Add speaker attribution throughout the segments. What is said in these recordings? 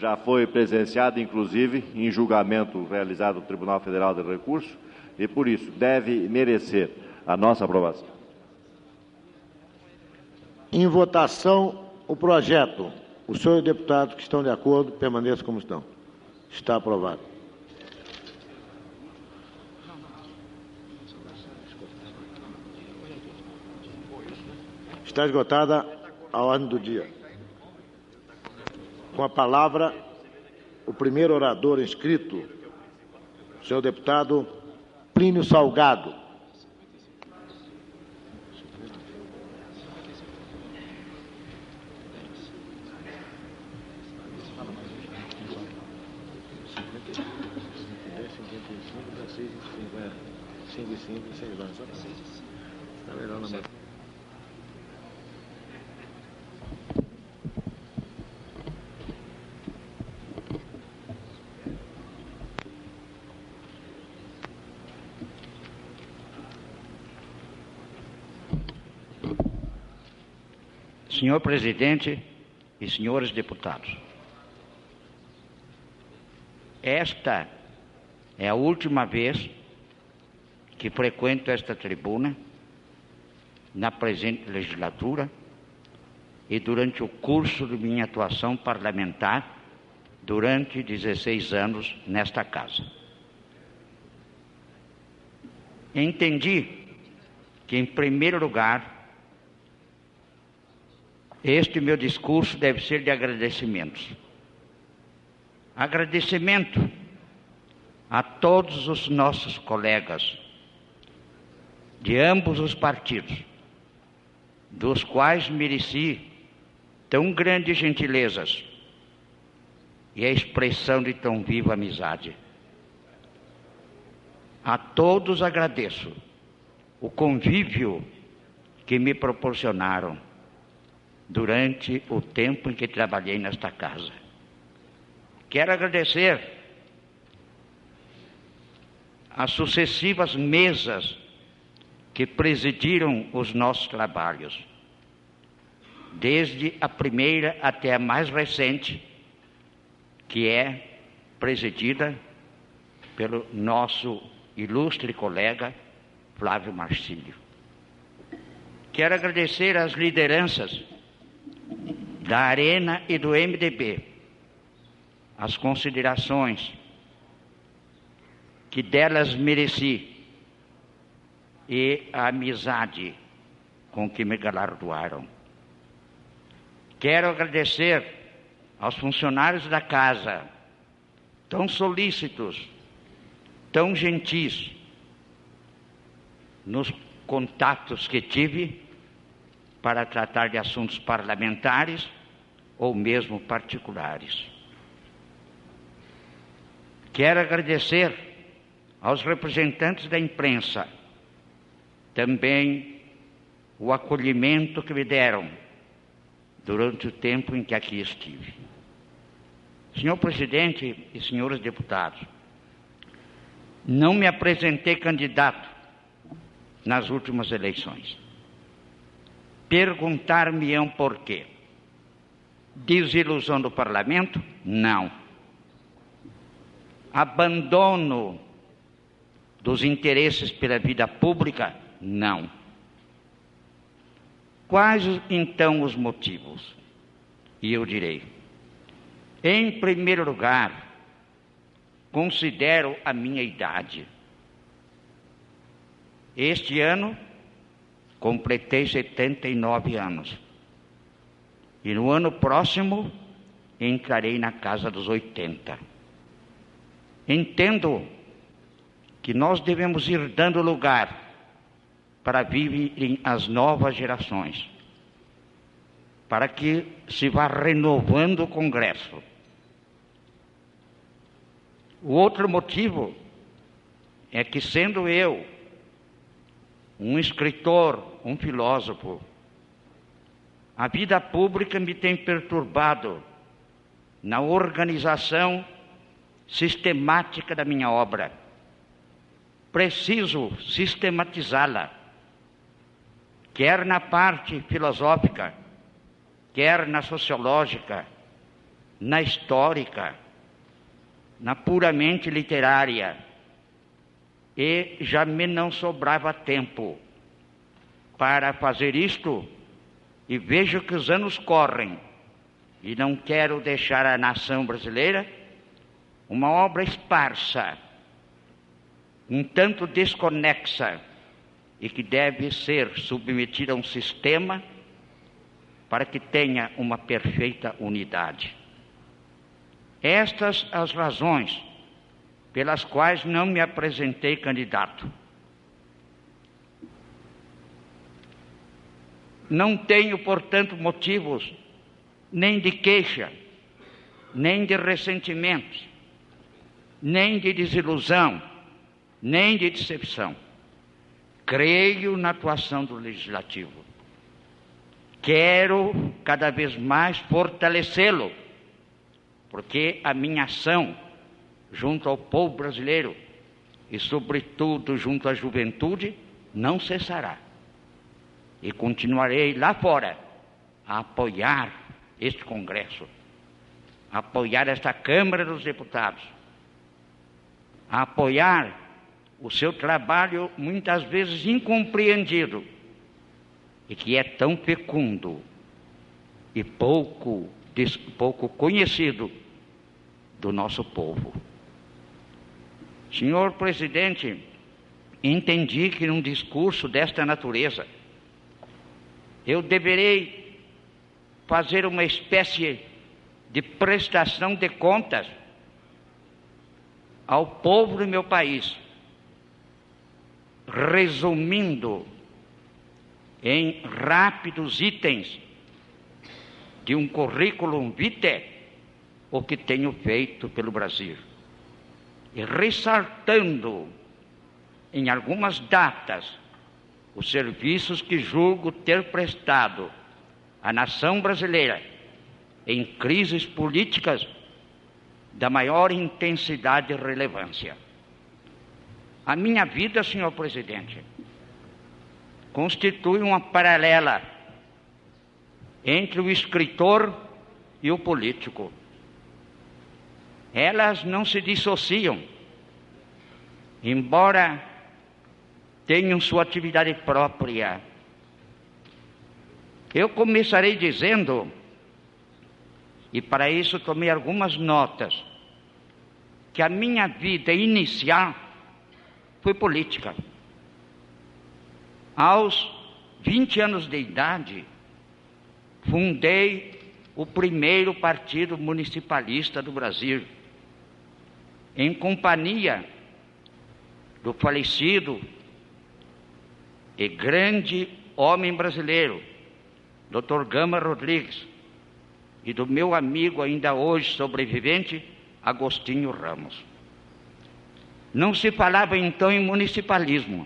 Speaker 1: já foi presenciado, inclusive, em julgamento realizado no Tribunal Federal de Recurso e, por isso, deve merecer a nossa aprovação.
Speaker 2: Em votação, o projeto. Os senhores deputados que estão de acordo, permaneçam como estão. Está aprovado. Está esgotada a ordem do dia. Com a palavra, o primeiro orador inscrito, o senhor deputado Plínio Salgado.
Speaker 3: Senhor presidente e senhores deputados, esta é a última vez que frequento esta tribuna na presente legislatura e durante o curso de minha atuação parlamentar durante 16 anos nesta casa. Entendi que, em primeiro lugar, este meu discurso deve ser de agradecimentos. Agradecimento a todos os nossos colegas de ambos os partidos, dos quais mereci tão grandes gentilezas e a expressão de tão viva amizade. A todos agradeço o convívio que me proporcionaram durante o tempo em que trabalhei nesta casa. Quero agradecer as sucessivas mesas que presidiram os nossos trabalhos, desde a primeira até a mais recente, que é presidida pelo nosso ilustre colega Flávio Marcílio. Quero agradecer às lideranças da Arena e do MDB, as considerações que delas mereci e a amizade com que me galardoaram. Quero agradecer aos funcionários da casa, tão solícitos, tão gentis, nos contatos que tive para tratar de assuntos parlamentares ou mesmo particulares. Quero agradecer aos representantes da imprensa também o acolhimento que me deram durante o tempo em que aqui estive. Senhor presidente e senhores deputados, não me apresentei candidato nas últimas eleições. Perguntar-me-ão por quê? Desilusão do parlamento? Não. Abandono dos interesses pela vida pública? Não. Quais, então, os motivos? E eu direi: em primeiro lugar, considero a minha idade. Este ano, completei 79 anos. E no ano próximo, entrarei na casa dos 80. Entendo que nós devemos ir dando lugar para viverem as novas gerações, para que se vá renovando o Congresso. O outro motivo é que, sendo eu um escritor, um filósofo, a vida pública me tem perturbado na organização sistemática da minha obra. Preciso sistematizá-la, quer na parte filosófica, quer na sociológica, na histórica, na puramente literária, e já me não sobrava tempo para fazer isto, e vejo que os anos correm, e não quero deixar à nação brasileira uma obra esparsa, um tanto desconexa, e que deve ser submetida a um sistema para que tenha uma perfeita unidade. Estas as razões pelas quais não me apresentei candidato. Não tenho, portanto, motivos nem de queixa, nem de ressentimentos, nem de desilusão, nem de decepção. Creio na atuação do Legislativo. Quero cada vez mais fortalecê-lo, porque a minha ação junto ao povo brasileiro e, sobretudo, junto à juventude, não cessará. E continuarei lá fora a apoiar este Congresso, a apoiar esta Câmara dos Deputados, a apoiar o seu trabalho muitas vezes incompreendido e que é tão fecundo e pouco conhecido do nosso povo. Senhor presidente, entendi que num discurso desta natureza eu deverei fazer uma espécie de prestação de contas ao povo do meu país, resumindo em rápidos itens de um currículo vitae o que tenho feito pelo Brasil, e ressaltando em algumas datas os serviços que julgo ter prestado à nação brasileira em crises políticas da maior intensidade e relevância. A minha vida, senhor presidente, constitui uma paralela entre o escritor e o político. Elas não se dissociam, embora tenham sua atividade própria. Eu começarei dizendo, e para isso tomei algumas notas, que a minha vida inicial foi política. Aos 20 anos de idade, fundei o primeiro partido municipalista do Brasil, em companhia do falecido e grande homem brasileiro, Dr. Gama Rodrigues, e do meu amigo ainda hoje sobrevivente, Agostinho Ramos. Não se falava então em municipalismo,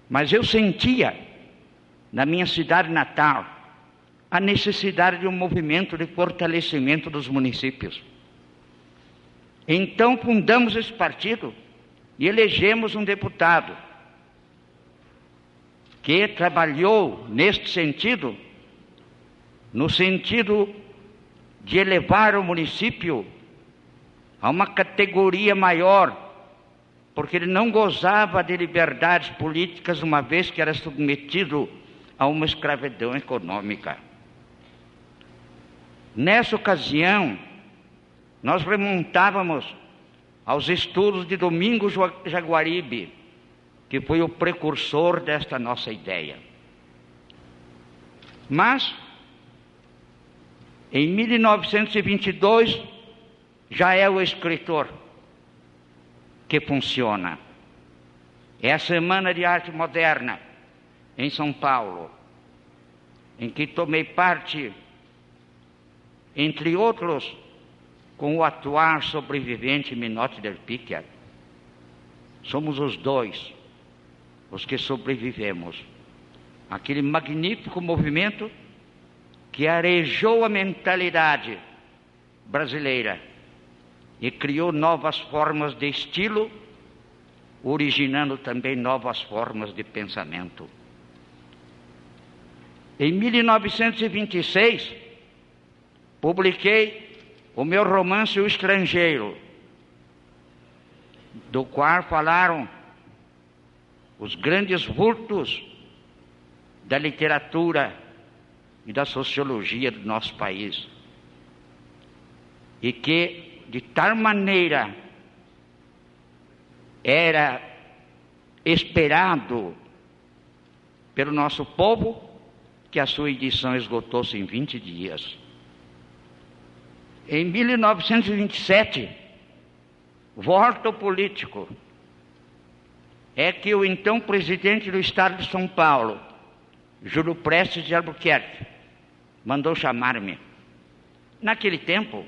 Speaker 3: mas eu sentia, na minha cidade natal, a necessidade de um movimento de fortalecimento dos municípios. Então fundamos esse partido e elegemos um deputado que trabalhou neste sentido, no sentido de elevar o município a uma categoria maior, porque ele não gozava de liberdades políticas, uma vez que era submetido a uma escravidão econômica. Nessa ocasião, nós remontávamos aos estudos de Domingos Jaguaribe, que foi o precursor desta nossa ideia. Mas, em 1922, já é o escritor que funciona. É a Semana de Arte Moderna, em São Paulo, em que tomei parte, entre outros, com o atual sobrevivente Minotti del Picchia. Somos os dois os que sobrevivemos. Aquele magnífico movimento que arejou a mentalidade brasileira e criou novas formas de estilo, originando também novas formas de pensamento. Em 1926, publiquei o meu romance O Estrangeiro, do qual falaram os grandes vultos da literatura e da sociologia do nosso país, e que de tal maneira era esperado pelo nosso povo que a sua edição esgotou-se em 20 dias. Em 1927, voto político é que o então presidente do Estado de São Paulo, Júlio Prestes de Albuquerque, mandou chamar-me. Naquele tempo,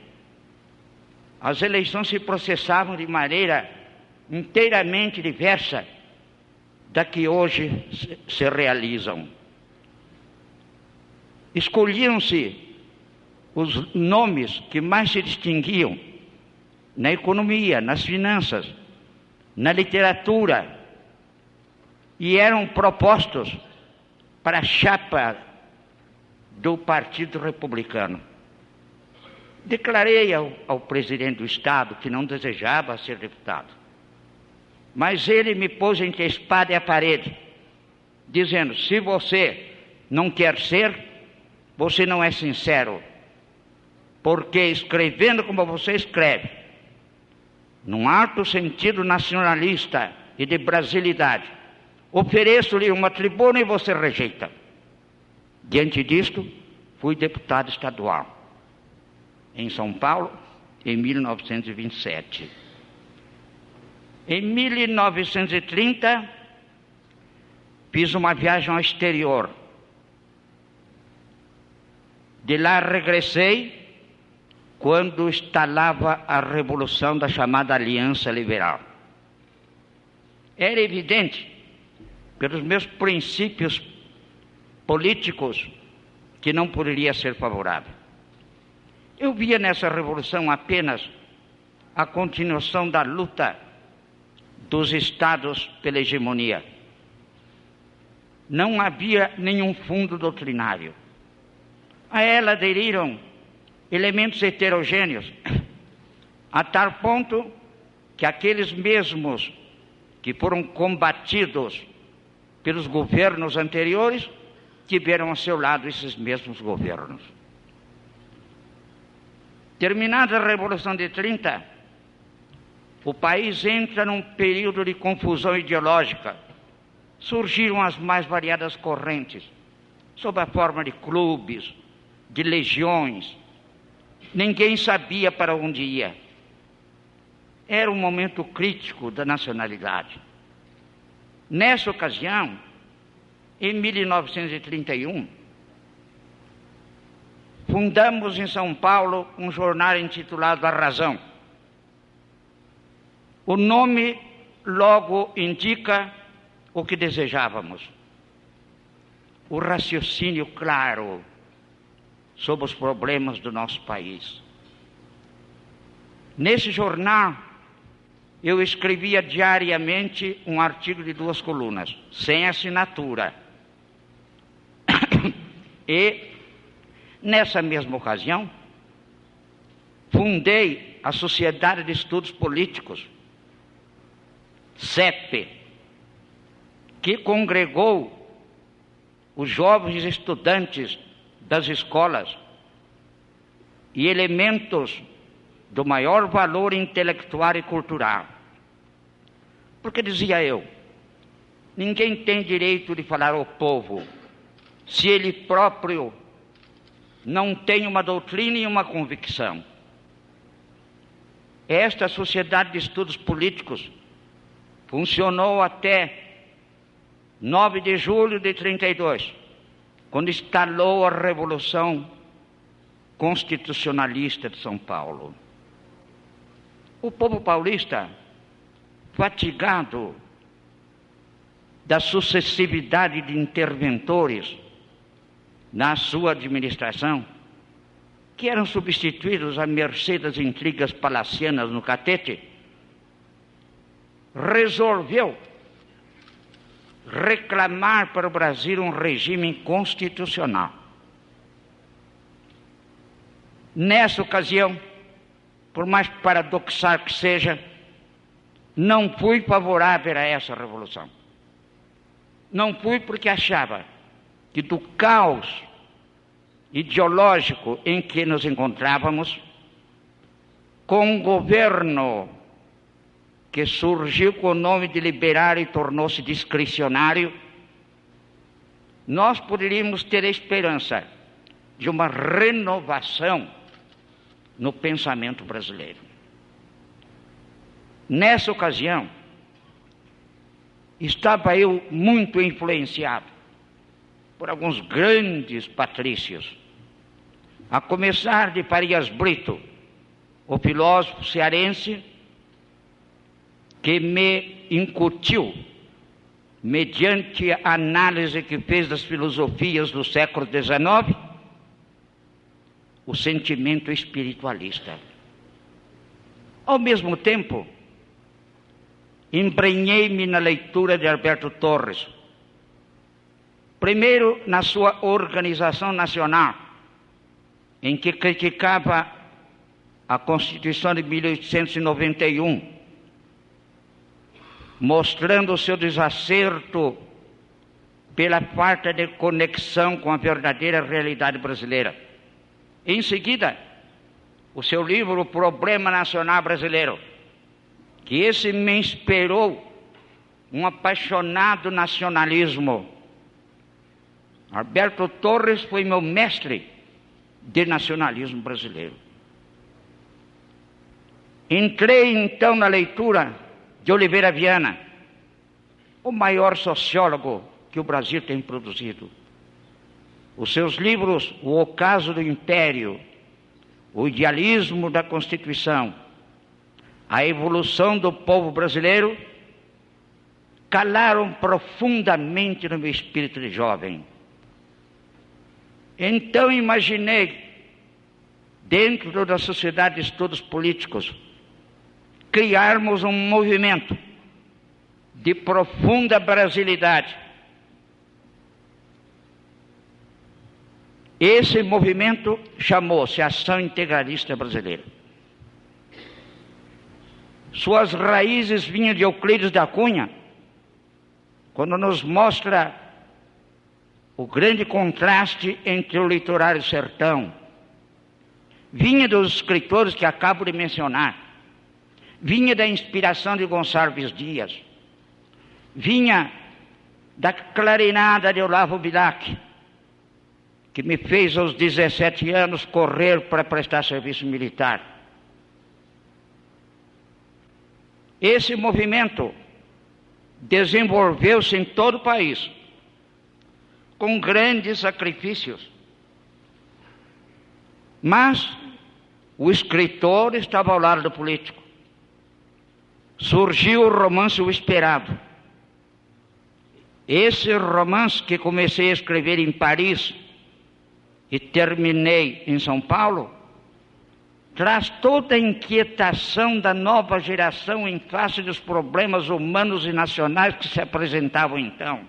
Speaker 3: as eleições se processavam de maneira inteiramente diversa da que hoje se realizam. Escolhiam-se os nomes que mais se distinguiam na economia, nas finanças, na literatura, e eram propostos para a chapa do Partido Republicano. Declarei ao presidente do Estado que não desejava ser deputado, mas ele me pôs entre a espada e a parede, dizendo: se você não quer ser, você não é sincero, porque escrevendo como você escreve, num alto sentido nacionalista e de brasilidade, ofereço-lhe uma tribuna e você rejeita. Diante disto, fui deputado estadual em São Paulo em 1927. Em 1930, fiz uma viagem ao exterior. De lá regressei quando instalava a revolução da chamada Aliança Liberal. Era evidente, pelos meus princípios políticos, que não poderia ser favorável. Eu via nessa revolução apenas a continuação da luta dos estados pela hegemonia. Não havia nenhum fundo doutrinário. A ela aderiram elementos heterogêneos, a tal ponto que aqueles mesmos que foram combatidos pelos governos anteriores tiveram ao seu lado esses mesmos governos. Terminada a Revolução de 30, o país entra num período de confusão ideológica. Surgiram as mais variadas correntes, sob a forma de clubes, de legiões. Ninguém sabia para onde ia. Era um momento crítico da nacionalidade. Nessa ocasião, em 1931, fundamos em São Paulo um jornal intitulado A Razão. O nome logo indica o que desejávamos: o raciocínio claro sobre os problemas do nosso país. Nesse jornal, eu escrevia diariamente um artigo de 2 colunas, sem assinatura. E, nessa mesma ocasião, fundei a Sociedade de Estudos Políticos, SEP, que congregou os jovens estudantes das escolas e elementos do maior valor intelectual e cultural. Porque, dizia eu, ninguém tem direito de falar ao povo se ele próprio não tem uma doutrina e uma convicção. Esta Sociedade de Estudos Políticos funcionou até 9 de julho de 32, quando instalou a Revolução Constitucionalista de São Paulo. O povo paulista, fatigado da sucessividade de interventores na sua administração, que eram substituídos à mercê das intrigas palacianas no catete, resolveu reclamar para o Brasil um regime constitucional. Nessa ocasião, por mais paradoxal que seja, não fui favorável a essa revolução. Não fui porque achava que do caos ideológico em que nos encontrávamos, com um governo que surgiu com o nome de liberal e tornou-se discricionário, nós poderíamos ter a esperança de uma renovação no pensamento brasileiro. Nessa ocasião, estava eu muito influenciado por alguns grandes patrícios, a começar de Farias Brito, o filósofo cearense, que me incutiu, mediante a análise que fez das filosofias do século XIX, o sentimento espiritualista. Ao mesmo tempo, embrenhei-me na leitura de Alberto Torres, primeiro na sua Organização Nacional, em que criticava a Constituição de 1891, mostrando o seu desacerto pela falta de conexão com a verdadeira realidade brasileira. Em seguida, o seu livro O Problema Nacional Brasileiro, que esse me inspirou um apaixonado nacionalismo. Alberto Torres foi meu mestre de nacionalismo brasileiro. Entrei então na leitura de Oliveira Viana, o maior sociólogo que o Brasil tem produzido. Os seus livros, O Ocaso do Império, O Idealismo da Constituição, A Evolução do Povo Brasileiro, calaram profundamente no meu espírito de jovem. Então imaginei, dentro da Sociedade de Estudos Políticos, criarmos um movimento de profunda brasilidade. Esse movimento chamou-se Ação Integralista Brasileira. Suas raízes vinham de Euclides da Cunha, quando nos mostra o grande contraste entre o litoral e o sertão. Vinha dos escritores que acabo de mencionar. Vinha da inspiração de Gonçalves Dias. Vinha da clarinada de Olavo Bilac, que me fez aos 17 anos correr para prestar serviço militar. Esse movimento desenvolveu-se em todo o país, com grandes sacrifícios. Mas o escritor estava ao lado do político. Surgiu o romance O Esperado. Esse romance que comecei a escrever em Paris e terminei em São Paulo, traz toda a inquietação da nova geração em face dos problemas humanos e nacionais que se apresentavam então.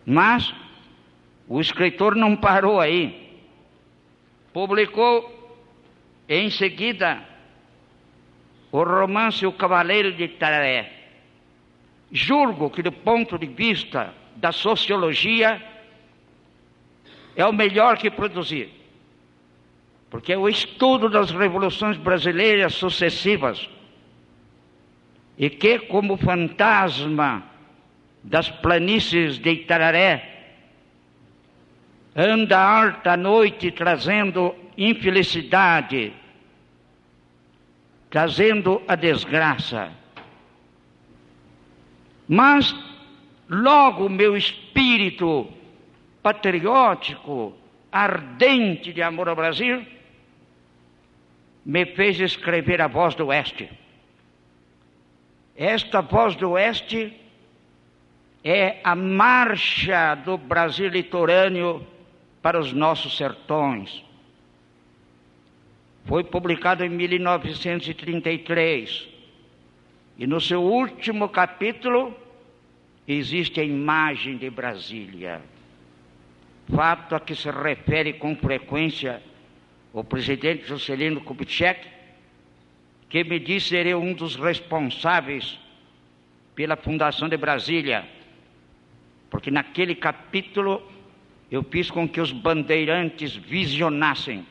Speaker 3: Mas o escritor não parou aí. Publicou em seguida o romance O Cavaleiro de Itararé. Julgo que, do ponto de vista da sociologia, é o melhor que produzir, porque é o estudo das revoluções brasileiras sucessivas e que, como fantasma das planícies de Itararé, anda alta à noite trazendo infelicidade, trazendo a desgraça. Mas logo meu espírito patriótico, ardente de amor ao Brasil, me fez escrever A Voz do Oeste. Esta Voz do Oeste é a marcha do Brasil litorâneo para os nossos sertões. Foi publicado em 1933 e no seu último capítulo existe a imagem de Brasília, fato a que se refere com frequência o presidente Juscelino Kubitschek, que me disse ser um dos responsáveis pela fundação de Brasília, porque naquele capítulo eu fiz com que os bandeirantes visionassem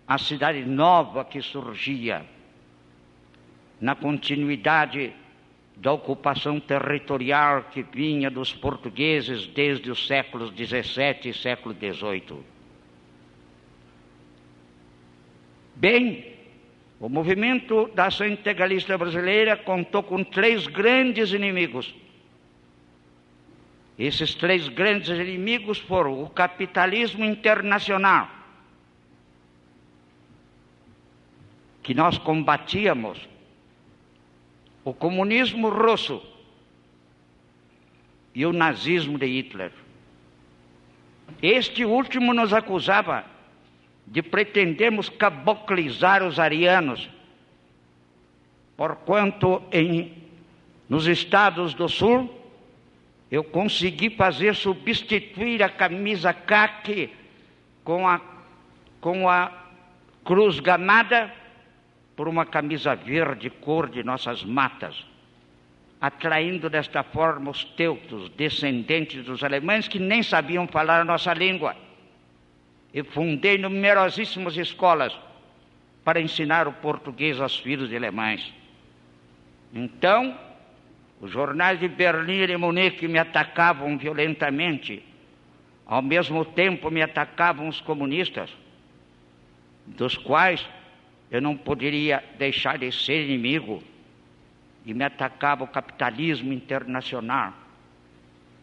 Speaker 3: a cidade nova que surgia, na continuidade da ocupação territorial que vinha dos portugueses desde os séculos XVII e século XVIII. Bem, o movimento da ação integralista brasileira contou com 3 grandes inimigos. Esses 3 grandes inimigos foram o capitalismo internacional, que nós combatíamos, o comunismo russo e o nazismo de Hitler. Este último nos acusava de pretendermos caboclizar os arianos, porquanto nos estados do sul eu consegui fazer substituir a camisa caqui com a cruz gamada por uma camisa verde, cor de nossas matas, atraindo desta forma os teutos, descendentes dos alemães que nem sabiam falar a nossa língua. E fundei numerosíssimas escolas para ensinar o português aos filhos de alemães. Então, os jornais de Berlim e de Munique me atacavam violentamente, ao mesmo tempo me atacavam os comunistas, dos quais eu não poderia deixar de ser inimigo, e me atacava o capitalismo internacional,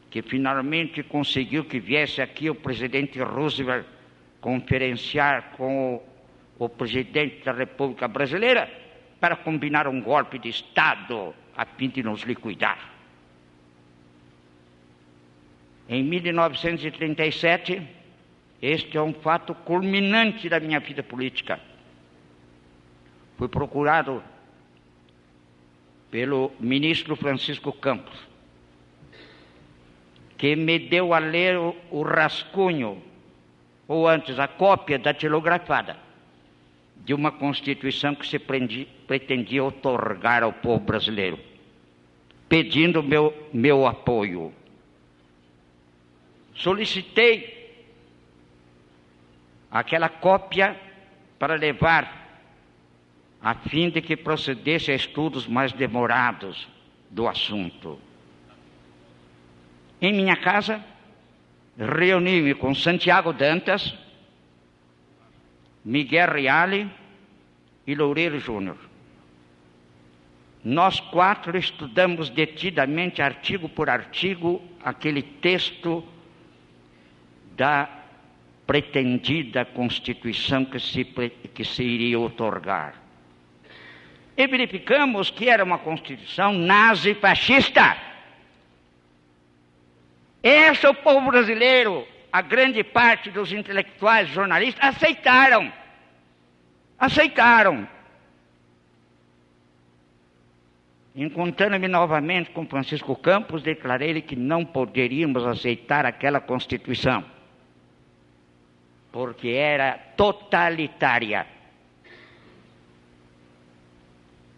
Speaker 3: que finalmente conseguiu que viesse aqui o presidente Roosevelt conferenciar com o presidente da República Brasileira para combinar um golpe de Estado a fim de nos liquidar. Em 1937, este é um fato culminante da minha vida política. Fui procurado pelo ministro Francisco Campos, que me deu a ler o rascunho, ou antes a cópia datilografada, de uma Constituição que se pretendia outorgar ao povo brasileiro, pedindo meu apoio. Solicitei aquela cópia para levar, a fim de que procedesse a estudos mais demorados do assunto. Em minha casa, reuni-me com Santiago Dantas, Miguel Reale e Loureiro Júnior. Nós 4 estudamos detidamente, artigo por artigo, aquele texto da pretendida Constituição que se iria outorgar. E verificamos que era uma Constituição nazi-fascista. Esse o povo brasileiro, a grande parte dos intelectuais, jornalistas, aceitaram. Encontrando-me novamente com Francisco Campos, declarei-lhe que não poderíamos aceitar aquela Constituição, porque era totalitária.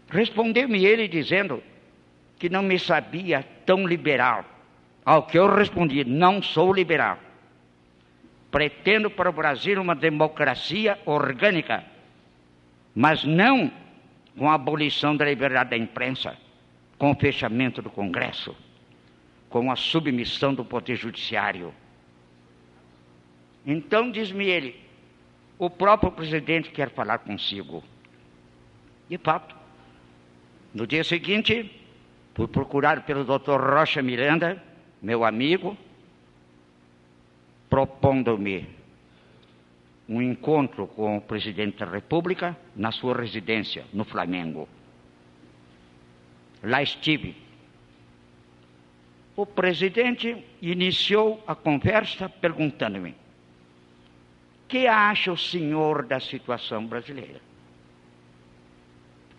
Speaker 3: Respondeu-me ele dizendo que não me sabia tão liberal, ao que eu respondi: não sou liberal. Pretendo para o Brasil uma democracia orgânica, mas não com a abolição da liberdade da imprensa, com o fechamento do Congresso, com a submissão do Poder Judiciário. Então, diz-me ele, o próprio presidente quer falar consigo. De fato, no dia seguinte, fui procurado pelo Dr. Rocha Miranda, meu amigo, propondo-me um encontro com o presidente da República na sua residência, no Flamengo. Lá estive. O presidente iniciou a conversa perguntando-me: o que acha o senhor da situação brasileira?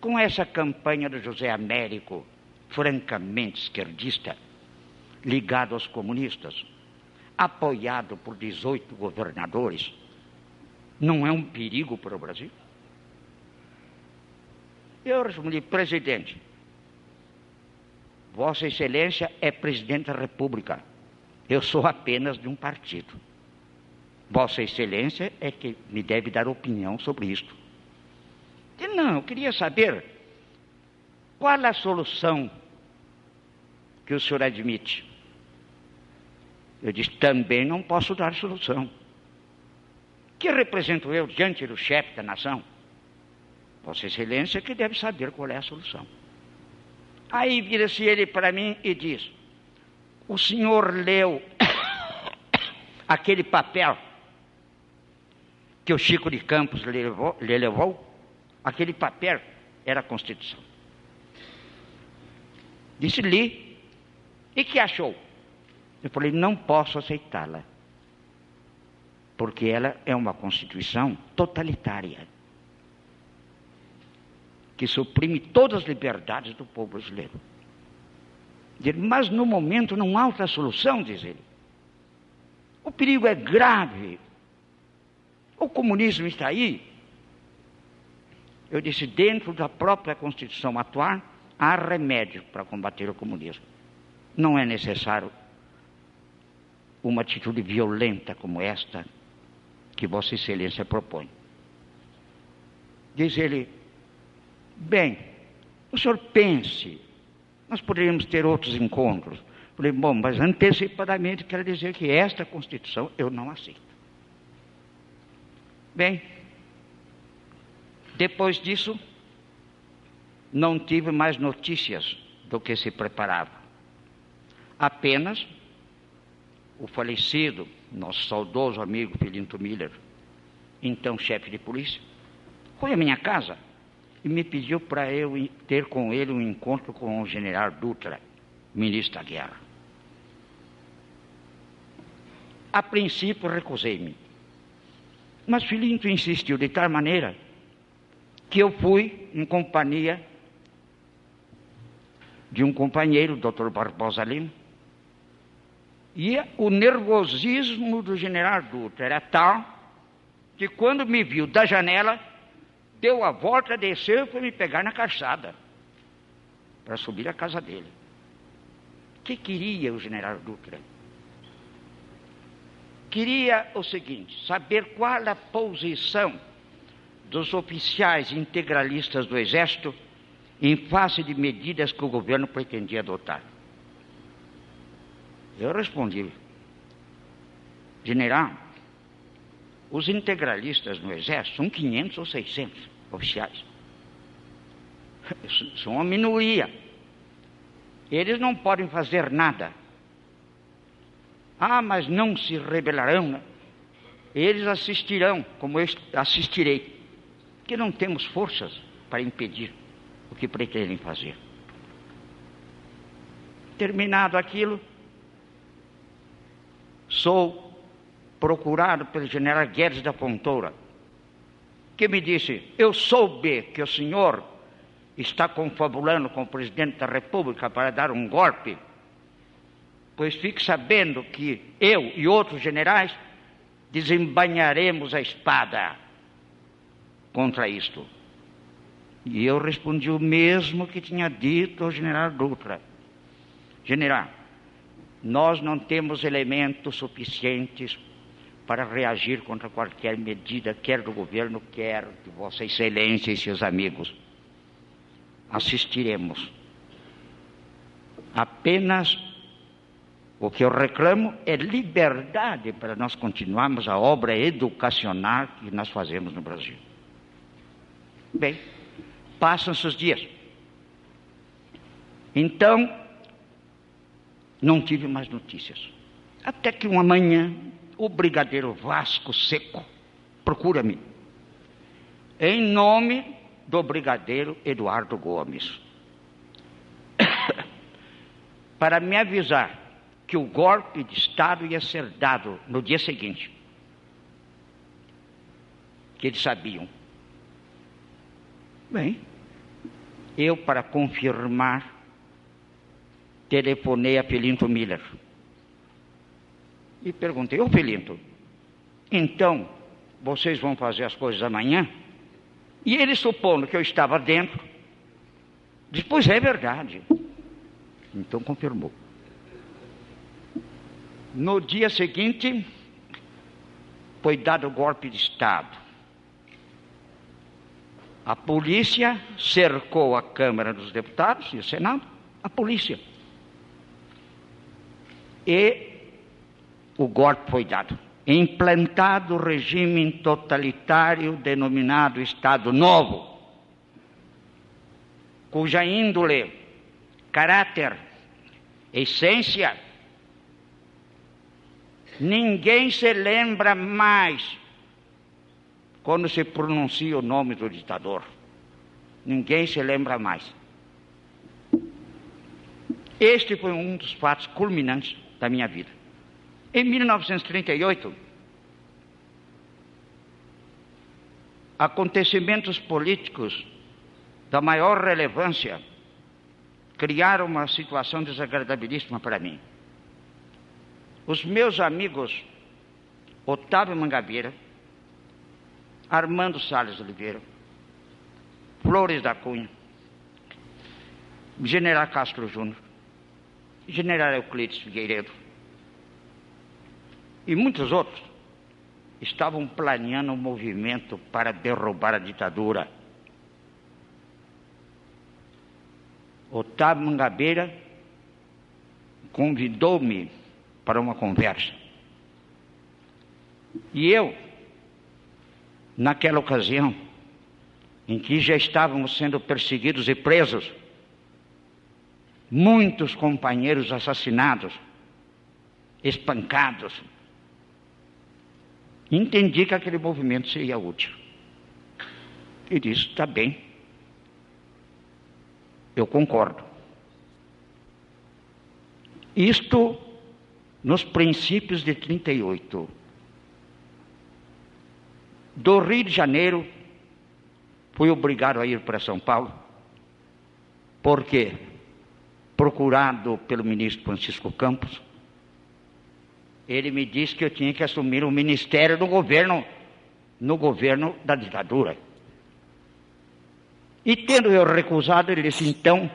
Speaker 3: Com essa campanha do José Américo, francamente esquerdista, ligado aos comunistas, apoiado por 18 governadores, não é um perigo para o Brasil? Eu respondi: presidente, Vossa Excelência é presidente da República. Eu sou apenas de um partido. Vossa Excelência é que me deve dar opinião sobre isto. E não, eu queria saber qual a solução que o senhor admite. Eu disse: também não posso dar solução. Que represento eu diante do chefe da nação? Vossa Excelência que deve saber qual é a solução. Aí vira-se ele para mim e diz: o senhor leu aquele papel que o Chico de Campos lhe levou? Aquele papel era a Constituição. Disse: li. E que achou? Eu falei: não posso aceitá-la, porque ela é uma Constituição totalitária, que suprime todas as liberdades do povo brasileiro. Mas no momento não há outra solução, diz ele. O perigo é grave. O comunismo está aí. Eu disse: dentro da própria Constituição atual, há remédio para combater o comunismo. Não é necessário uma atitude violenta como esta que Vossa Excelência propõe. Diz ele: bem, o senhor pense, nós poderíamos ter outros encontros. Falei: bom, mas antecipadamente quero dizer que esta Constituição eu não aceito. Bem, depois disso, não tive mais notícias do que se preparava. Apenas o falecido, nosso saudoso amigo Filinto Miller, então chefe de polícia, foi à minha casa e me pediu para eu ter com ele um encontro com o general Dutra, ministro da Guerra. A princípio recusei-me, mas Filinto insistiu de tal maneira que eu fui em companhia de um companheiro, o Dr. Barbosa Lima, e o nervosismo do general Dutra era tal que quando me viu da janela, deu a volta, desceu e foi me pegar na calçada para subir à casa dele. O que queria o general Dutra? Queria o seguinte: saber qual a posição dos oficiais integralistas do Exército em face de medidas que o governo pretendia adotar. Eu respondi: general, os integralistas no Exército são 500 ou 600 oficiais. São uma minoria. Eles não podem fazer nada. Ah, mas não se rebelarão, né? Eles assistirão, como eu assistirei, que não temos forças para impedir o que pretendem fazer. Terminado aquilo, sou procurado pelo general Guedes da Fontoura, que me disse: eu soube que o senhor está confabulando com o presidente da República para dar um golpe, pois fique sabendo que eu e outros generais desembainharemos a espada contra isto. E eu respondi o mesmo que tinha dito ao general Dutra: general, nós não temos elementos suficientes para reagir contra qualquer medida, quer do governo, quer de Vossa Excelência e seus amigos. Assistiremos. Apenas o que eu reclamo é liberdade para nós continuarmos a obra educacional que nós fazemos no Brasil. Bem, passam-se os dias. Então, não tive mais notícias. Até que uma manhã, o brigadeiro Vasco Seco procura-me, em nome do brigadeiro Eduardo Gomes, para me avisar que o golpe de Estado ia ser dado no dia seguinte, que eles sabiam. Bem, eu, para confirmar, telefonei a Filinto Miller e perguntei: ô Filinto, então vocês vão fazer as coisas amanhã? E ele, supondo que eu estava dentro, disse, pois é verdade. Então confirmou. No dia seguinte, foi dado o golpe de Estado. A polícia cercou a Câmara dos Deputados e o Senado, a polícia. E o golpe foi dado. Implantado o regime totalitário denominado Estado Novo, cuja índole, caráter, essência, ninguém se lembra mais quando se pronuncia o nome do ditador. Ninguém se lembra mais. Este foi um dos fatos culminantes da minha vida. Em 1938, acontecimentos políticos da maior relevância criaram uma situação desagradabilíssima para mim. Os meus amigos Otávio Mangabeira, Armando Salles Oliveira, Flores da Cunha, General Castro Júnior, General Euclides Figueiredo e muitos outros estavam planeando um movimento para derrubar a ditadura. Otávio Mangabeira convidou-me para uma conversa. E eu, naquela ocasião, em que já estávamos sendo perseguidos e presos, muitos companheiros assassinados, espancados, entendi que aquele movimento seria útil. E disse, está bem, eu concordo. Isto nos princípios de 38. Do Rio de Janeiro, fui obrigado a ir para São Paulo, porque, procurado pelo ministro Francisco Campos, ele me disse que eu tinha que assumir o ministério do governo, no governo da ditadura. E tendo eu recusado, ele disse, então,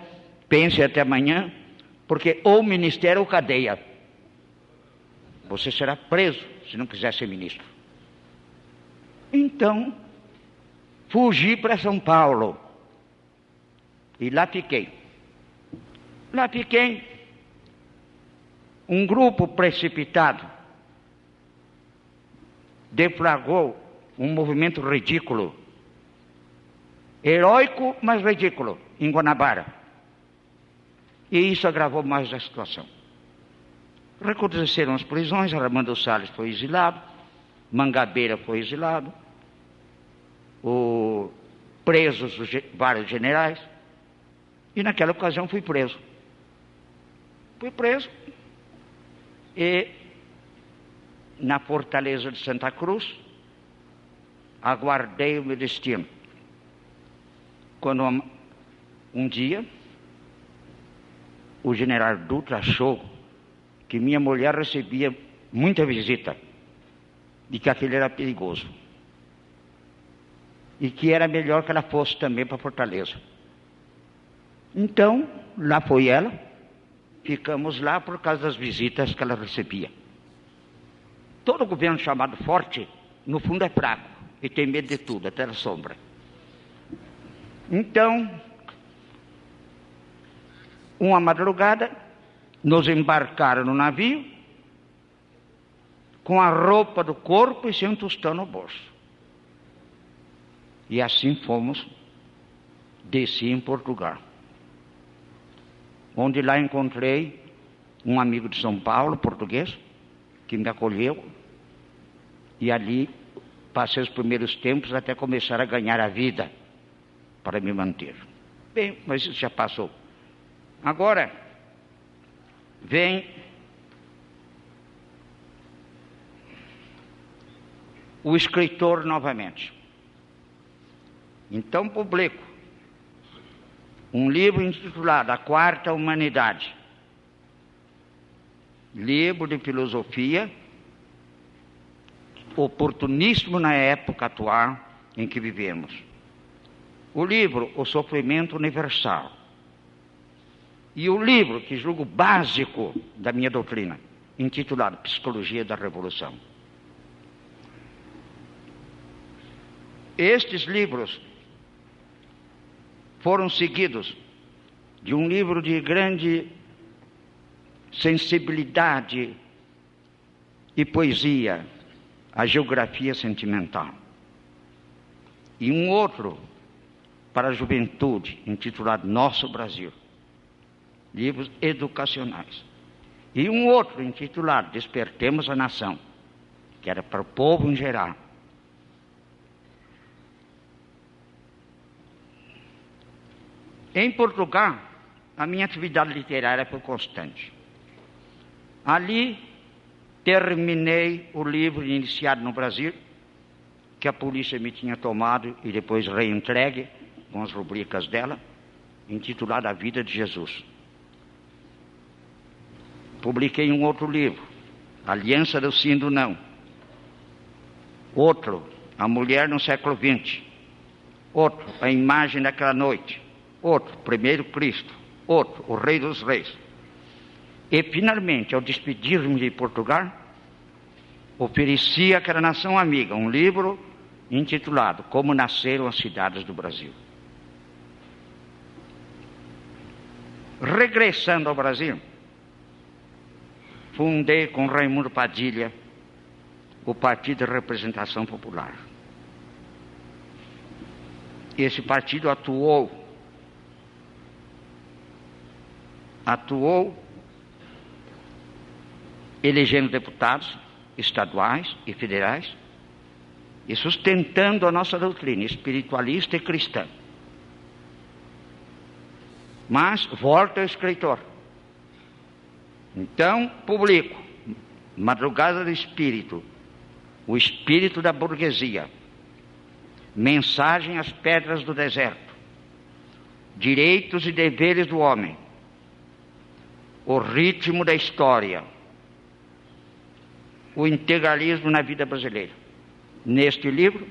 Speaker 3: pense até amanhã, porque ou ministério ou cadeia. Você será preso se não quiser ser ministro. Então, fugi para São Paulo. E lá fiquei. Lá fiquei. Um grupo precipitado deflagrou um movimento ridículo, heróico, mas ridículo, em Guanabara. E isso agravou mais a situação. Recrudesceram as prisões, Armando Salles foi exilado, Mangabeira foi exilado, presos vários generais, e naquela ocasião fui preso. Fui preso e na fortaleza de Santa Cruz aguardei o meu destino. Quando um dia o general Dutra achou que minha mulher recebia muita visita e que aquele era perigoso e que era melhor que ela fosse também para Fortaleza. Então, lá foi ela, ficamos lá por causa das visitas que ela recebia. Todo governo chamado forte, no fundo é fraco e tem medo de tudo, até da sombra. Então, uma madrugada, nos embarcaram no navio, com a roupa do corpo e sem um tostão no bolso. E assim fomos, desci em Portugal, onde lá encontrei um amigo de São Paulo, português, que me acolheu, e ali passei os primeiros tempos até começar a ganhar a vida para me manter. Bem, mas isso já passou. Agora, vem o escritor novamente. Então publico um livro intitulado A Quarta Humanidade, livro de filosofia oportuníssimo na época atual em que vivemos. O livro O Sofrimento Universal e o livro que julgo básico da minha doutrina, intitulado Psicologia da Revolução. Estes livros foram seguidos de um livro de grande sensibilidade e poesia, A Geografia Sentimental. E um outro para a juventude, intitulado Nosso Brasil. Livros educacionais. E um outro intitulado Despertemos a Nação, que era para o povo em geral. Em Portugal, a minha atividade literária foi constante. Ali, terminei o livro iniciado no Brasil, que a polícia me tinha tomado e depois reentregue, com as rubricas dela, intitulado A Vida de Jesus. Publiquei um outro livro, Aliança do Sim e do Não. Outro, A Mulher no Século XX. Outro, A Imagem daquela Noite. Outro, Primeiro Cristo. Outro, O Rei dos Reis. E, finalmente, ao despedir-me de Portugal, ofereci àquela nação amiga um livro intitulado Como Nasceram as Cidades do Brasil. Regressando ao Brasil, fundei com Raimundo Padilha o Partido de Representação Popular. Esse partido atuou elegendo deputados estaduais e federais e sustentando a nossa doutrina espiritualista e cristã. Mas volto ao escritor. Então, publico Madrugada do Espírito, O Espírito da Burguesia, Mensagem às Pedras do Deserto, Direitos e Deveres do Homem, O Ritmo da História, O Integralismo na Vida Brasileira. Neste livro,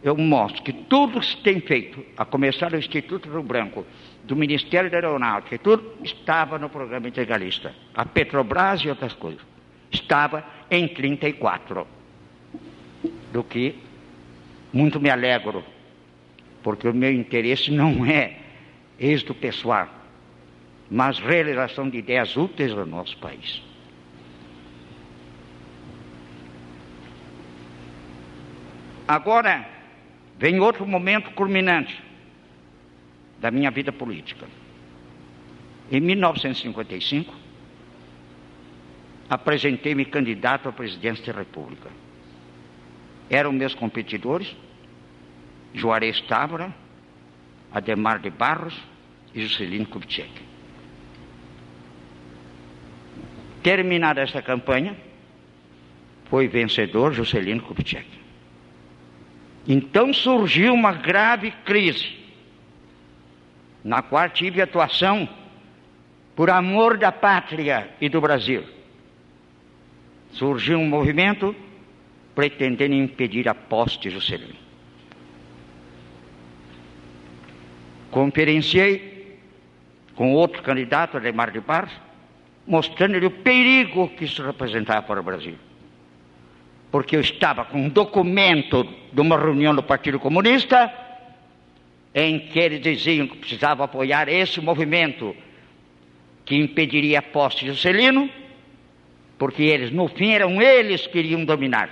Speaker 3: eu mostro que tudo que se tem feito, a começar do Instituto Rio Branco, do Ministério da Aeronáutica, tudo estava no programa integralista. A Petrobras e outras coisas. Estava em 34. Do que muito me alegro, porque o meu interesse não é êxito pessoal, mas realização de ideias úteis ao nosso país. Agora, vem outro momento culminante da minha vida política. Em 1955, apresentei-me candidato à presidência da República. Eram meus competidores Juarez Távora, Adhemar de Barros e Juscelino Kubitschek. Terminada essa campanha, foi vencedor Juscelino Kubitschek. Então surgiu uma grave crise, na qual tive atuação por amor da pátria e do Brasil. Surgiu um movimento pretendendo impedir a posse de Juscelino. Conferenciei com outro candidato, Adhemar de Barros, mostrando-lhe o perigo que isso representava para o Brasil. Porque eu estava com um documento de uma reunião do Partido Comunista em que eles diziam que precisavam apoiar esse movimento que impediria a posse de Juscelino, porque eles, no fim, eram eles que iriam dominar.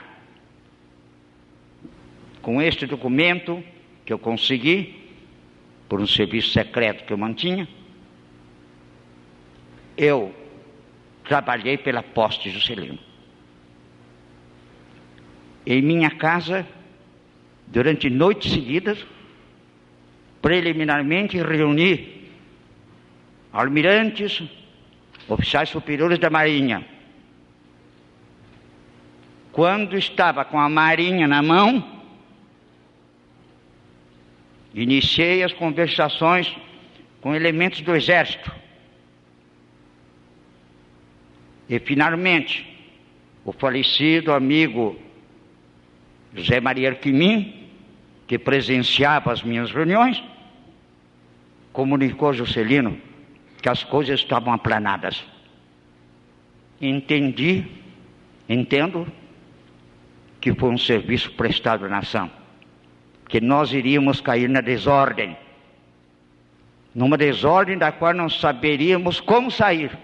Speaker 3: Com este documento que eu consegui, por um serviço secreto que eu mantinha, eu trabalhei pela posse de Juscelino. Em minha casa, durante noites seguidas, preliminarmente reuni almirantes, oficiais superiores da Marinha. Quando estava com a Marinha na mão, iniciei as conversações com elementos do Exército. E, finalmente, o falecido amigo José Maria Arquimim, que presenciava as minhas reuniões, comunicou a Juscelino que as coisas estavam aplanadas. Entendo que foi um serviço prestado à nação, que nós iríamos cair na desordem, numa desordem da qual não saberíamos como sair.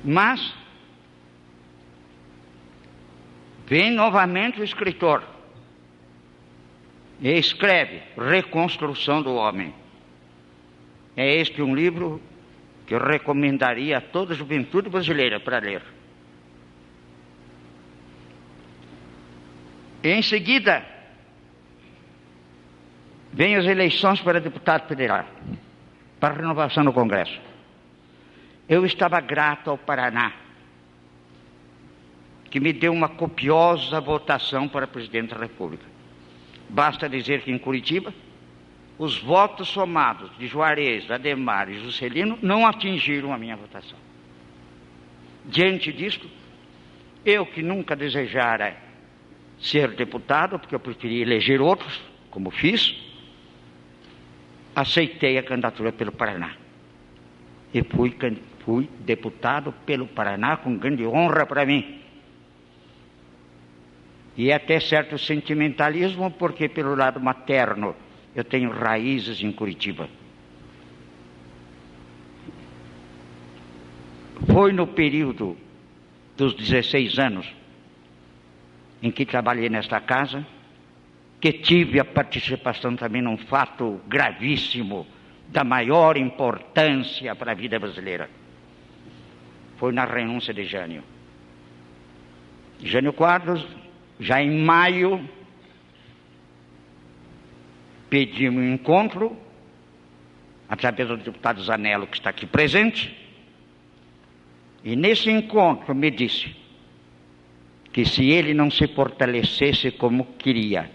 Speaker 3: Mas vem novamente o escritor e escreve Reconstrução do Homem. É este um livro que eu recomendaria a toda a juventude brasileira para ler. Em seguida, vem as eleições para deputado federal, para a renovação do Congresso. Eu estava grato ao Paraná, que me deu uma copiosa votação para presidente da República. Basta dizer que em Curitiba, os votos somados de Juarez, Adhemar e Juscelino não atingiram a minha votação. Diante disto, eu que nunca desejara ser deputado, porque eu preferia eleger outros, como fiz, aceitei a candidatura pelo Paraná. E fui deputado pelo Paraná com grande honra para mim. E até certo sentimentalismo, porque pelo lado materno eu tenho raízes em Curitiba. Foi no período dos 16 anos em que trabalhei nesta casa que tive a participação também num fato gravíssimo, da maior importância para a vida brasileira. Foi na renúncia de Jânio. Jânio Quadros, já em maio, pedi um encontro, através do deputado Zanello, que está aqui presente, e nesse encontro me disse que se ele não se fortalecesse como queria,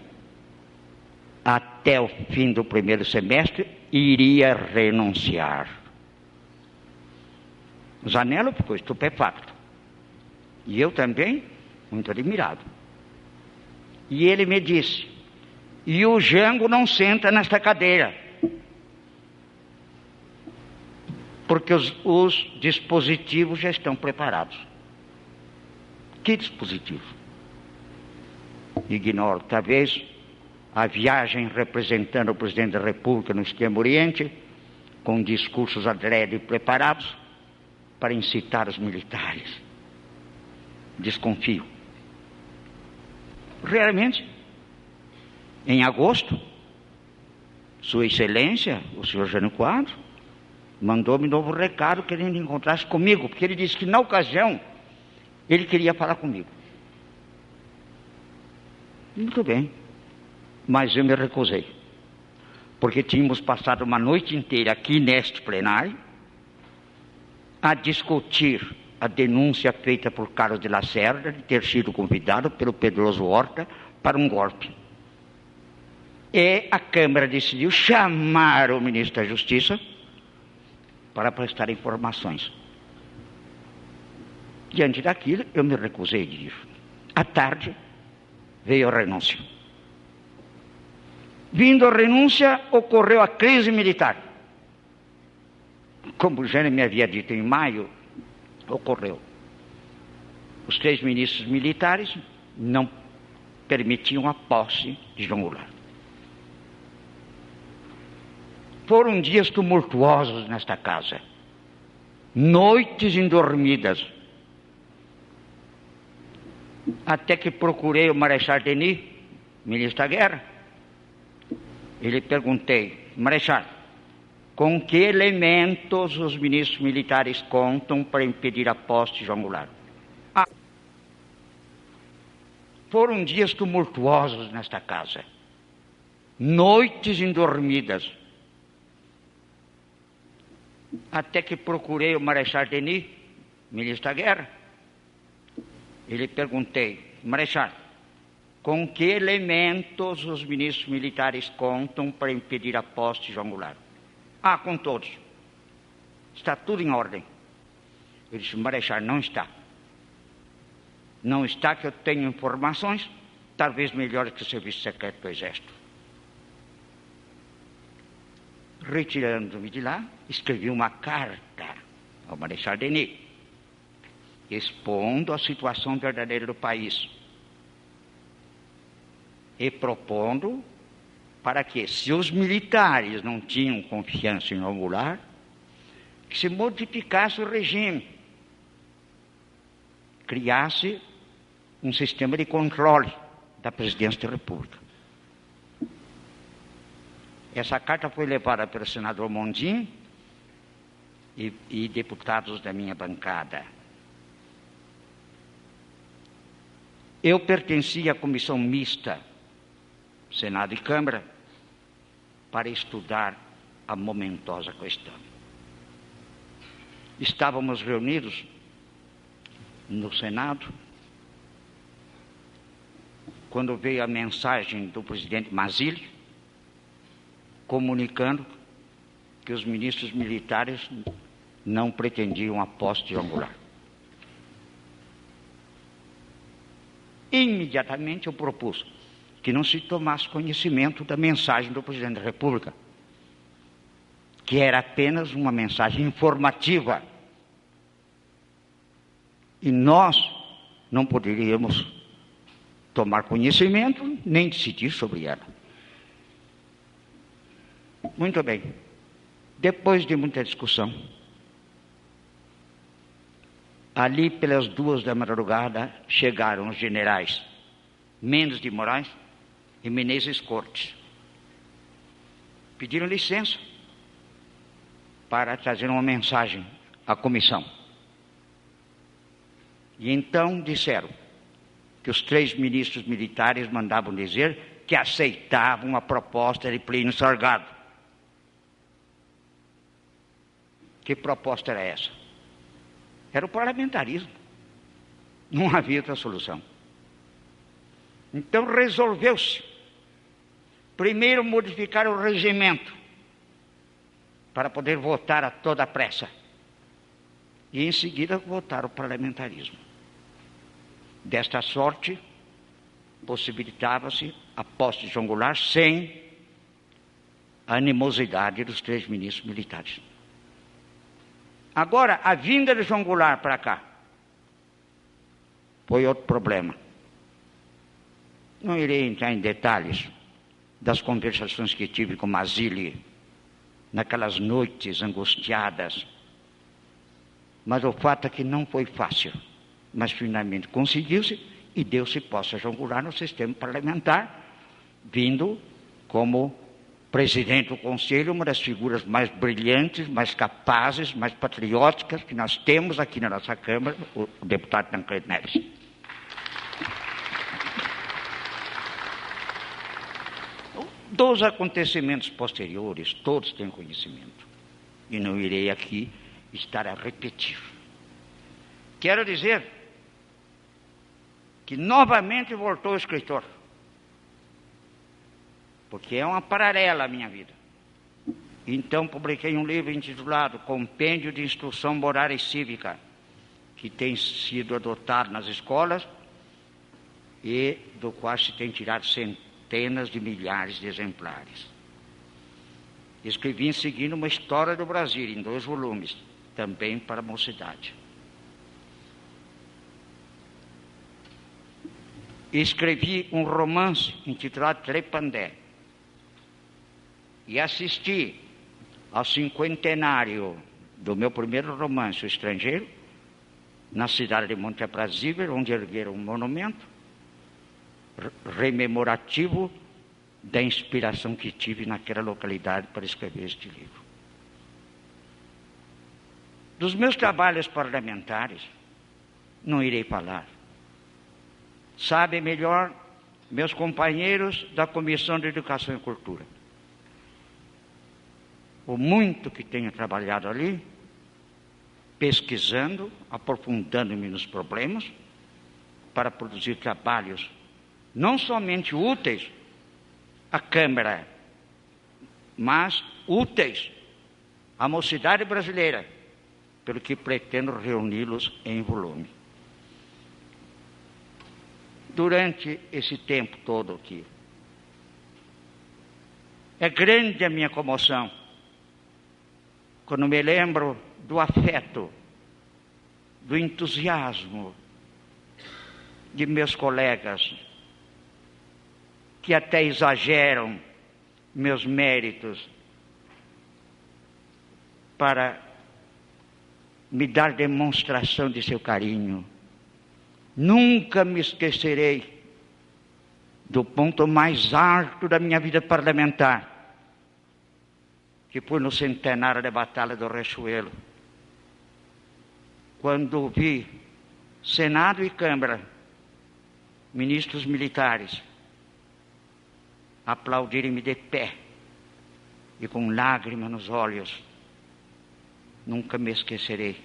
Speaker 3: até o fim do primeiro semestre, iria renunciar. Zanello ficou estupefacto. E eu também, muito admirado. E ele me disse, e o Jango não senta nesta cadeira, porque os dispositivos já estão preparados. Que dispositivo? Ignoro, talvez a viagem representando o presidente da República no Extremo Oriente, com discursos adrede preparados para incitar os militares. Desconfio. Realmente, em agosto, Sua Excelência, o senhor Jânio Quadros, mandou-me um novo recado querendo encontrar-se comigo, porque ele disse que na ocasião ele queria falar comigo. Muito bem, mas eu me recusei, porque tínhamos passado uma noite inteira aqui neste plenário a discutir a denúncia feita por Carlos de Lacerda de ter sido convidado pelo Pedroso Horta para um golpe. E a Câmara decidiu chamar o ministro da Justiça para prestar informações. Diante daquilo, eu me recusei de ir. À tarde, veio a renúncia. Vindo a renúncia, ocorreu a crise militar. Como o Jânio me havia dito em maio, ocorreu. Os 3 ministros militares não permitiam a posse de João Goulart. Foram dias tumultuosos nesta casa, noites indormidas, até que procurei o Marechal Denis, ministro da Guerra, e lhe perguntei, Marechal, com que elementos os ministros militares contam para impedir a posse de João Goulart? Foram dias tumultuosos nesta casa, noites indormidas, até que procurei o Marechal Denis, ministro da Guerra, e lhe perguntei, Marechal, com que elementos os ministros militares contam para impedir a posse de João Goulart? Com todos. Está tudo em ordem. Eu disse, Marechal, não está. Não está que eu tenho informações, talvez melhores que o Serviço Secreto do Exército. Retirando-me de lá, escrevi uma carta ao Marechal Denis, expondo a situação verdadeira do país e propondo para que, se os militares não tinham confiança em João Goulart, que se modificasse o regime, criasse um sistema de controle da Presidência da República. Essa carta foi levada pelo senador Mondin e deputados da minha bancada. Eu pertencia à comissão mista, Senado e Câmara, para estudar a momentosa questão. Estávamos reunidos no Senado, quando veio a mensagem do presidente Mazzilli, comunicando que os ministros militares não pretendiam a posse de João Goulart. Imediatamente eu propus que não se tomasse conhecimento da mensagem do presidente da República, que era apenas uma mensagem informativa. E nós não poderíamos tomar conhecimento nem decidir sobre ela. Muito bem. Depois de muita discussão, ali pelas 2 da madrugada, chegaram os generais Mendes de Moraes e Menezes Cortes. Pediram licença para trazer uma mensagem à comissão. E então disseram que os 3 ministros militares mandavam dizer que aceitavam a proposta de Plínio Salgado. Que proposta era essa? Era o parlamentarismo. Não havia outra solução. Então resolveu-se, primeiro, modificar o regimento para poder votar a toda pressa. E em seguida votar o parlamentarismo. Desta sorte, possibilitava-se a posse de João Goulart sem a animosidade dos 3 ministros militares. Agora, a vinda de João Goulart para cá foi outro problema. Não irei entrar em detalhes das conversações que tive com Mazzilli naquelas noites angustiadas, mas o fato é que não foi fácil. Mas finalmente conseguiu-se e deu-se posse a João Goulart no sistema parlamentar, vindo como presidente do Conselho, uma das figuras mais brilhantes, mais capazes, mais patrióticas que nós temos aqui na nossa Câmara, o deputado Tancredo Neves. Dos acontecimentos posteriores, todos têm conhecimento, e não irei aqui estar a repetir. Quero dizer que novamente voltou o escritor, porque é uma paralela à minha vida. Então publiquei um livro intitulado Compêndio de Instrução Moral e Cívica, que tem sido adotado nas escolas e do qual se tem tirado centenas de milhares de exemplares. Escrevi em seguida uma história do Brasil, em 2 volumes, também para a mocidade. Escrevi um romance intitulado Trepandé e assisti ao 50º do meu primeiro romance, O Estrangeiro, na cidade de Monte Aprazível, onde ergueram um monumento rememorativo da inspiração que tive naquela localidade para escrever este livro. Dos meus trabalhos parlamentares, não irei falar. Sabem melhor meus companheiros da Comissão de Educação e Cultura. O muito que tenho trabalhado ali, pesquisando, aprofundando-me nos problemas, para produzir trabalhos não somente úteis à Câmara, mas úteis à mocidade brasileira, pelo que pretendo reuni-los em volume. durante esse tempo todo aqui. É grande a minha comoção quando me lembro do afeto, do entusiasmo de meus colegas, que até exageram meus méritos para me dar demonstração de seu carinho. Nunca me esquecerei do ponto mais alto da minha vida parlamentar, que foi no centenário da Batalha do Riachuelo, quando vi Senado e Câmara, ministros militares, aplaudirem-me de pé e com lágrimas nos olhos. Nunca me esquecerei.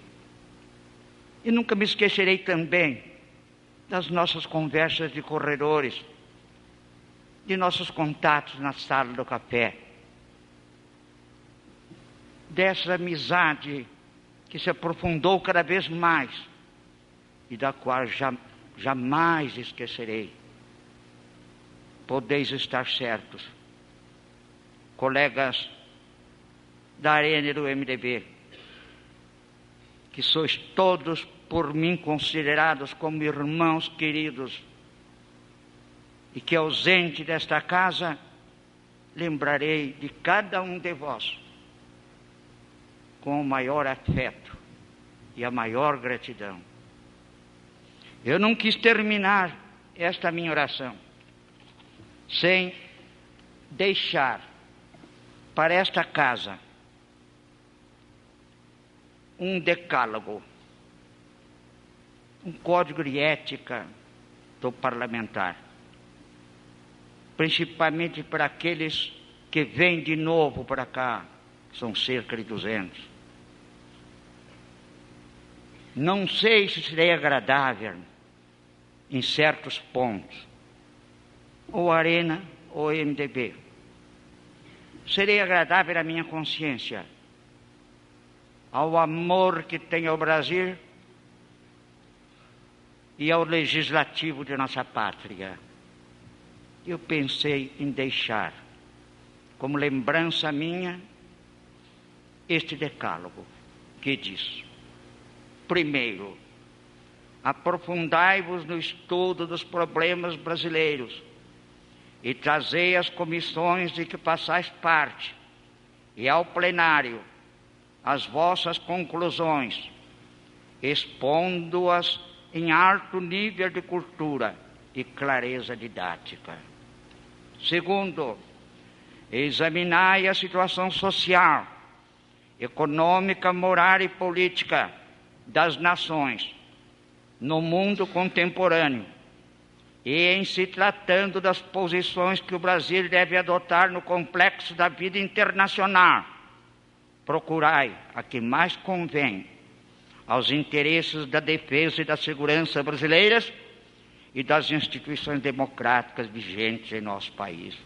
Speaker 3: E nunca me esquecerei também das nossas conversas de corredores, de nossos contatos na sala do café, dessa amizade que se aprofundou cada vez mais e da qual jamais esquecerei. Podeis estar certos, colegas da Arena e do MDB, que sois todos por mim considerados como irmãos queridos, e que ausente desta casa, lembrarei de cada um de vós com o maior afeto e a maior gratidão. Eu não quis terminar esta minha oração sem deixar para esta casa um decálogo, um código de ética do parlamentar, principalmente para aqueles que vêm de novo para cá, são cerca de 200. Não sei se seria agradável em certos pontos, ou Arena ou MDB. Seria agradável à minha consciência, ao amor que tem ao Brasil e ao legislativo de nossa pátria. Eu pensei em deixar, como lembrança minha, este decálogo que diz: primeiro, aprofundai-vos no estudo dos problemas brasileiros e trazei às comissões de que passais parte e ao plenário as vossas conclusões, expondo-as em alto nível de cultura e clareza didática. Segundo, examinai a situação social, econômica, moral e política das nações no mundo contemporâneo e, em se tratando das posições que o Brasil deve adotar no complexo da vida internacional, procurai a que mais convém aos interesses da defesa e da segurança brasileiras e das instituições democráticas vigentes em nosso país.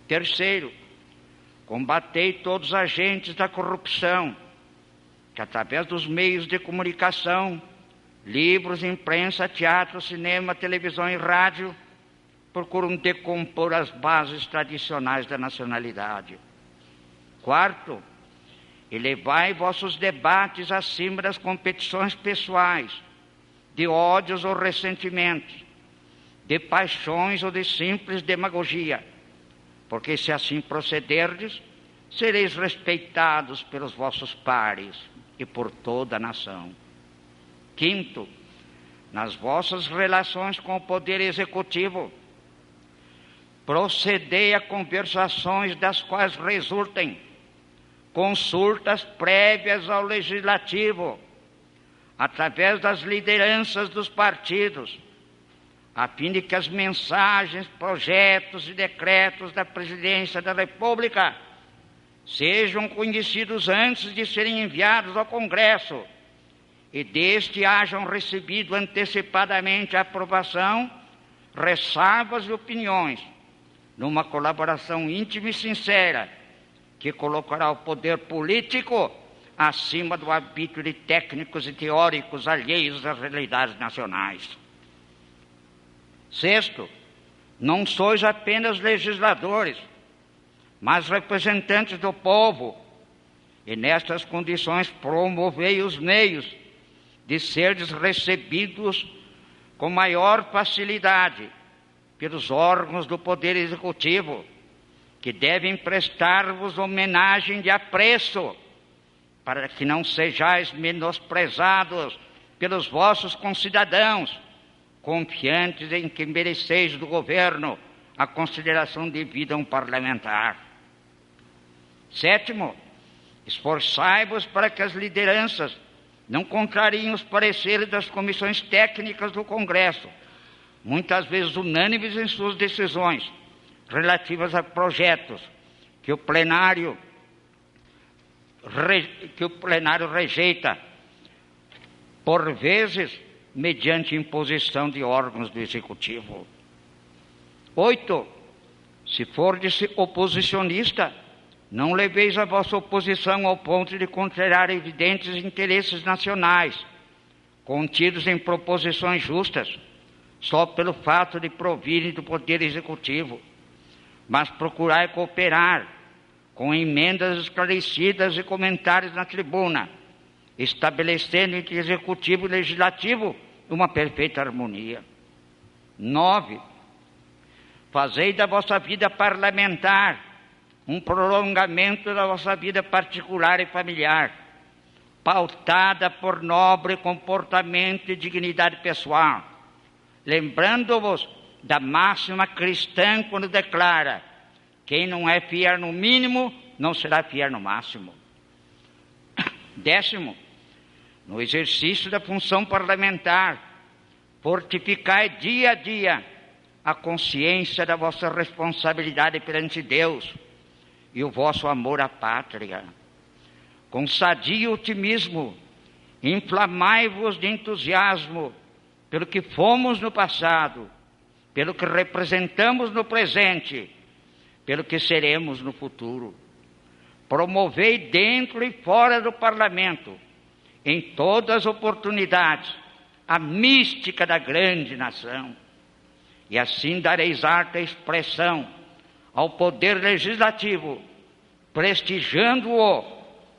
Speaker 3: Terceiro, combatei todos os agentes da corrupção, que através dos meios de comunicação, livros, imprensa, teatro, cinema, televisão e rádio, procuram decompor as bases tradicionais da nacionalidade. Quarto, elevai vossos debates acima das competições pessoais, de ódios ou ressentimentos, de paixões ou de simples demagogia, porque se assim procederdes, sereis respeitados pelos vossos pares e por toda a nação. Quinto, nas vossas relações com o Poder Executivo, procedei a conversações das quais resultem consultas prévias ao Legislativo, através das lideranças dos partidos, a fim de que as mensagens, projetos e decretos da Presidência da República sejam conhecidos antes de serem enviados ao Congresso e deste hajam recebido antecipadamente a aprovação, ressalvas e opiniões, numa colaboração íntima e sincera, que colocará o poder político acima do arbítrio de técnicos e teóricos alheios às realidades nacionais. Sexto, não sois apenas legisladores, mas representantes do povo, e nestas condições promovei os meios de serdes recebidos com maior facilidade pelos órgãos do Poder Executivo, que devem prestar-vos homenagem de apreço, para que não sejais menosprezados pelos vossos concidadãos, confiantes em que mereceis do governo a consideração devida a um parlamentar. Sétimo, esforçai-vos para que as lideranças não contrariem os pareceres das comissões técnicas do Congresso, muitas vezes unânimes em suas decisões relativas a projetos que o plenário rejeita, por vezes mediante imposição de órgãos do Executivo. 8. Se fordes oposicionista, não leveis a vossa oposição ao ponto de contrariar evidentes interesses nacionais, contidos em proposições justas, só pelo fato de provirem do Poder Executivo, mas procurai cooperar com emendas esclarecidas e comentários na tribuna, estabelecendo entre Executivo e Legislativo uma perfeita harmonia. 9. Fazei da vossa vida parlamentar um prolongamento da vossa vida particular e familiar, pautada por nobre comportamento e dignidade pessoal, lembrando-vos da máxima cristã quando declara: quem não é fiel no mínimo, não será fiel no máximo. 10. No exercício da função parlamentar, fortificai dia a dia a consciência da vossa responsabilidade perante Deus e o vosso amor à pátria. Com sadio otimismo, inflamai-vos de entusiasmo pelo que fomos no passado, pelo que representamos no presente, pelo que seremos no futuro. Promovei dentro e fora do Parlamento, em todas as oportunidades, a mística da grande nação. E assim dareis arte à expressão ao poder legislativo, prestigiando-o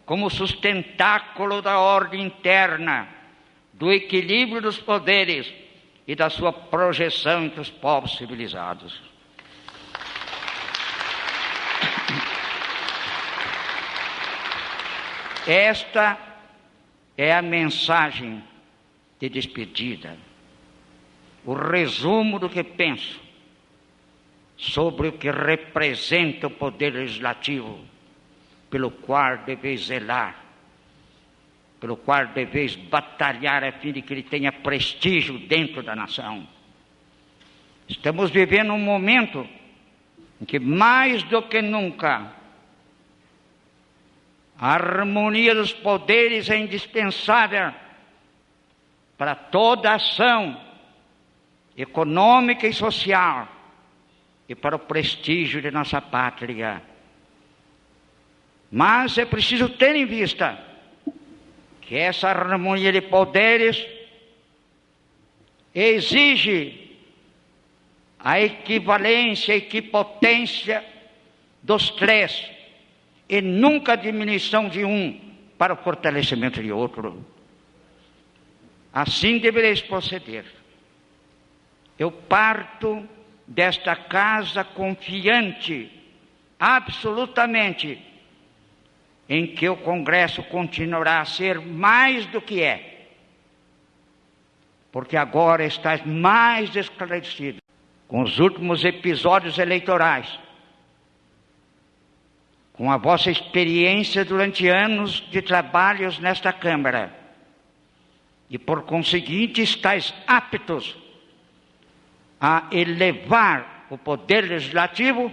Speaker 3: como sustentáculo da ordem interna, do equilíbrio dos poderes e da sua projeção entre os povos civilizados. Esta é a mensagem de despedida, o resumo do que penso sobre o que representa o Poder Legislativo, pelo qual deveis zelar, pelo qual deveis batalhar a fim de que ele tenha prestígio dentro da nação. Estamos vivendo um momento em que, mais do que nunca, a harmonia dos poderes é indispensável para toda ação econômica e social e para o prestígio de nossa pátria. Mas é preciso ter em vista que essa harmonia de poderes exige a equivalência, a equipotência dos três, e nunca a diminuição de um para o fortalecimento de outro. Assim devereis proceder. Eu parto desta casa confiante, absolutamente, em que o Congresso continuará a ser mais do que é, porque agora estás mais esclarecido com os últimos episódios eleitorais, com a vossa experiência durante anos de trabalhos nesta Câmara, e por conseguinte estáis aptos a elevar o Poder Legislativo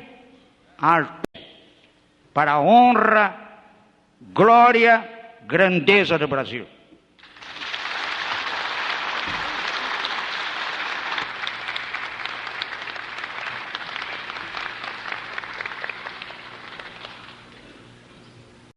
Speaker 3: para a honra, glória, grandeza do Brasil.